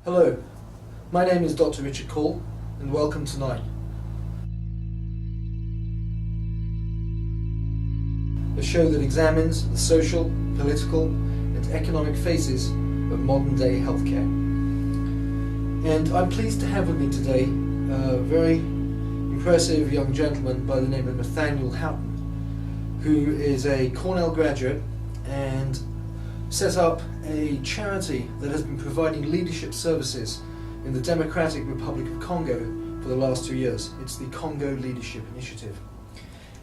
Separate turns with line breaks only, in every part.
Hello, my name is Dr. Richard Kaul, and welcome tonight. A show that examines the social, political, and economic phases of modern-day healthcare. And I'm pleased to have with me today a very impressive young gentleman by the name of Nathaniel Houghton, who is a Cornell graduate and set up a charity that has been providing leadership services in the Democratic Republic of Congo for the last 2 years. It's the Congo Leadership Initiative.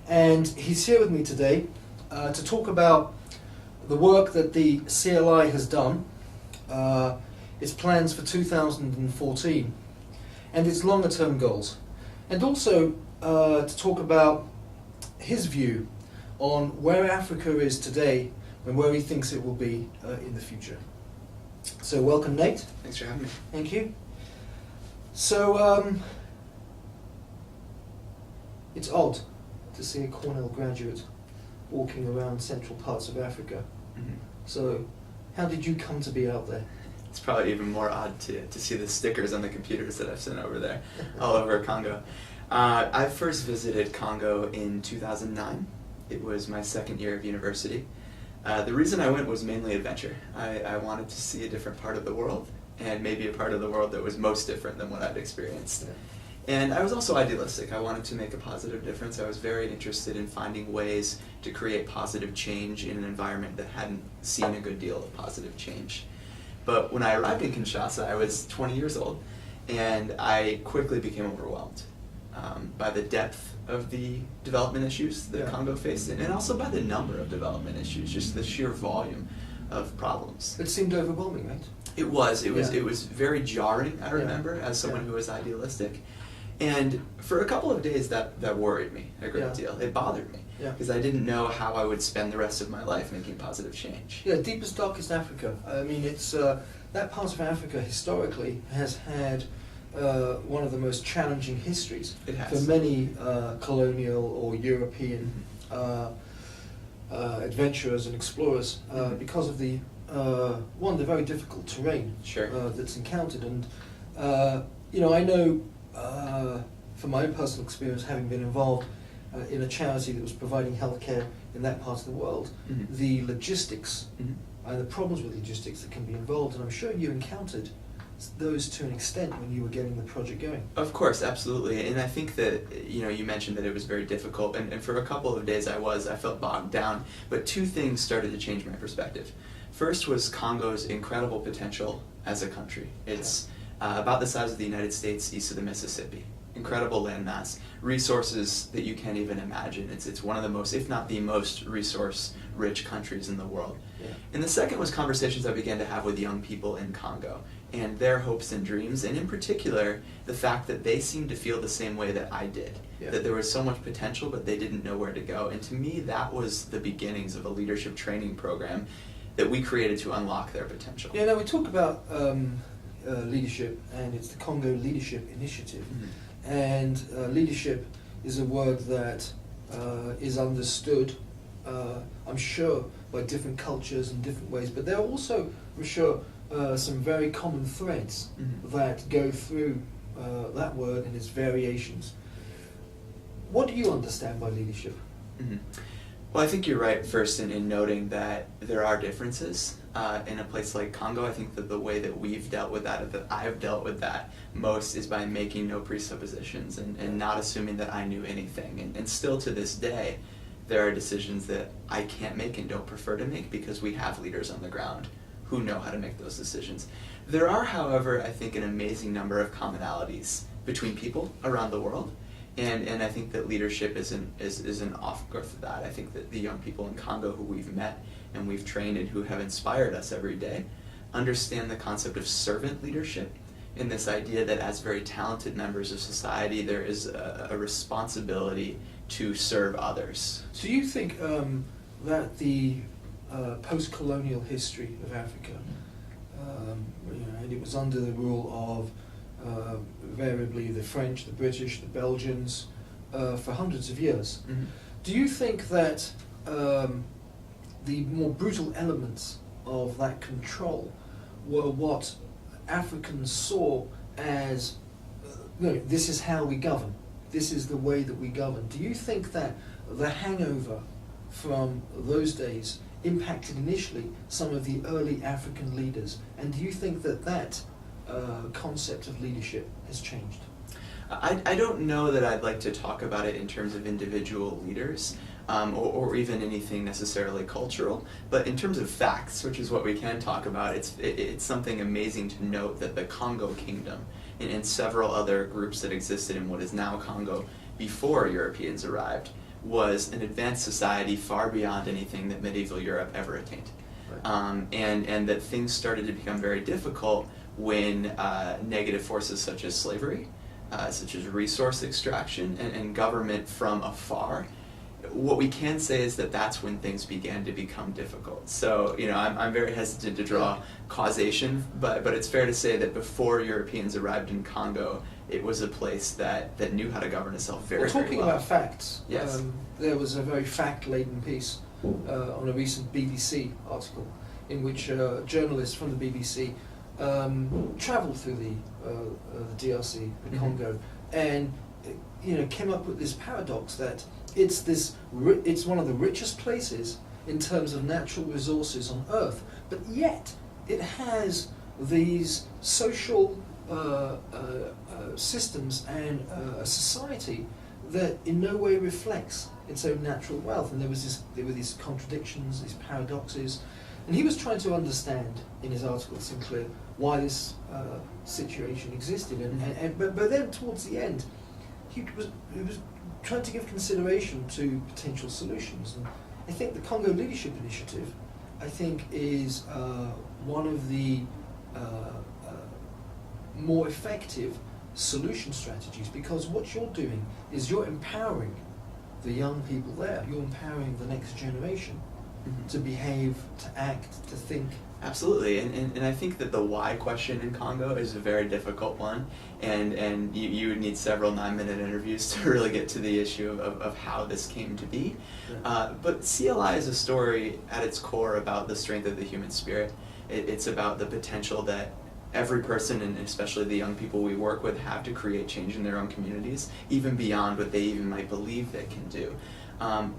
And he's here with me today to talk about the work that the CLI has done, its plans for 2014, and its longer term goals. And also to talk about his view on where Africa is today and where he thinks it will be in the future. So welcome, Nate.
Thanks for having me.
Thank you. So it's odd to see a Cornell graduate walking around central parts of Africa.
Mm-hmm.
So how did you come to be out there?
It's probably even more odd to see the stickers on the computers that I've sent over there, all over Congo. I first visited Congo in 2009. It was my second year of university. The reason I went was mainly adventure. I wanted to see a different part of the world, and maybe a part of the world that was most different than what I'd experienced.
Yeah.
And I was also idealistic. I wanted to make a positive difference. I was very interested in finding ways to create positive change in an environment that hadn't seen a good deal of positive change. But when I arrived in Kinshasa, I was 20 years old, and I quickly became overwhelmed by the depth of the development issues that Congo faced, and also by the number of development issues, just the sheer volume of problems.
It seemed overwhelming, right?
It was very jarring, I remember, as someone who was idealistic. And for a couple of days that worried me a great deal. It bothered me, because I didn't know how I would spend the rest of my life making positive change.
Yeah, deepest, darkest Africa. I mean, it's that part of Africa historically has had one of the most challenging histories for many colonial or European adventurers and explorers because of the very difficult terrain that's encountered. And I know from my own personal experience, having been involved in a charity that was providing healthcare in that part of the world, the logistics and the problems with logistics that can be involved, and I'm sure you encountered those to an extent when you were getting the project going.
Of course, absolutely. And I think that, you mentioned that it was very difficult, and for a couple of days I felt bogged down, but two things started to change my perspective. First was Congo's incredible potential as a country. It's about the size of the United States east of the Mississippi. Incredible landmass, resources that you can't even imagine. It's one of the most, if not the most, resource-rich countries in the world. Yeah. And the second was conversations I began to have with young people in Congo and their hopes and dreams, and in particular, the fact that they seemed to feel the same way that I did, that there was so much potential, but they didn't know where to go. And to me, that was the beginnings of a leadership training program that we created to unlock their potential.
Yeah, now we talk about leadership, and it's the Congo Leadership Initiative. And leadership is a word that is understood, I'm sure, by different cultures in different ways, but there are also, I'm sure, some very common threads that go through that word and its variations. What do you understand by leadership?
Well, I think you're right first in noting that there are differences. In a place like Congo, I think that the way that we've dealt with that, or that I've dealt with that most, is by making no presuppositions and not assuming that I knew anything. And still to this day, there are decisions that I can't make and don't prefer to make because we have leaders on the ground who know how to make those decisions. There are, however, I think an amazing number of commonalities between people around the world. And I think that leadership is an off-growth of that. I think that the young people in Congo who we've met and we've trained and who have inspired us every day understand the concept of servant leadership, in this idea that as very talented members of society, there is a responsibility to serve others.
Do you think that the post-colonial history of Africa, and it was under the rule of invariably the French, the British, the Belgians, for hundreds of years. Do you think that the more brutal elements of that control were what Africans saw as, this is how we govern, this is the way that we govern. Do you think that the hangover from those days impacted initially some of the early African leaders? And do you think that that concept of leadership has changed?
I don't know that I'd like to talk about it in terms of individual leaders, or even anything necessarily cultural, but in terms of facts, which is what we can talk about, it's something amazing to note that the Congo Kingdom and several other groups that existed in what is now Congo before Europeans arrived was an advanced society far beyond anything that medieval Europe ever attained.
Right.
And that things started to become very difficult when negative forces such as slavery, such as resource extraction and government from afar. What we can say is that that's when things began to become difficult. So, I'm very hesitant to draw causation, but it's fair to say that before Europeans arrived in Congo, it was a place that knew how to govern itself very, very well.
Talking about facts,
yes.
There was a very fact-laden piece on a recent BBC article in which a journalist from the BBC travelled through the DRC, the Congo, and came up with this paradox that it's one of the richest places in terms of natural resources on Earth, but yet it has these social systems and a society that in no way reflects its own natural wealth. And there were these contradictions, these paradoxes, and he was trying to understand in his article, Sinclair, why this situation existed. But then towards the end, he was trying to give consideration to potential solutions. And I think the Congo Leadership Initiative, is one of the more effective solution strategies, because what you're doing is you're empowering the young people there, you're empowering the next generation to behave, to act, to think.
Absolutely, and I think that the why question in Congo is a very difficult one, and you would need several 9-minute interviews to really get to the issue of how this came to be.
Yeah.
But CLI is a story at its core about the strength of the human spirit. It's about the potential that every person, and especially the young people we work with, have to create change in their own communities, even beyond what they even might believe they can do.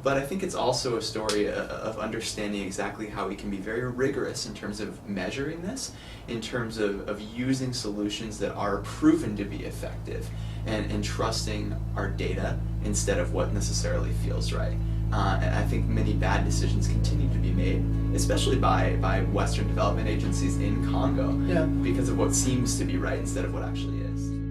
But I think it's also a story of understanding exactly how we can be very rigorous in terms of measuring this, in terms of using solutions that are proven to be effective, and trusting our data instead of what necessarily feels right. And I think many bad decisions continue to be made, especially by Western development agencies in Congo, because of what seems to be right instead of what actually is.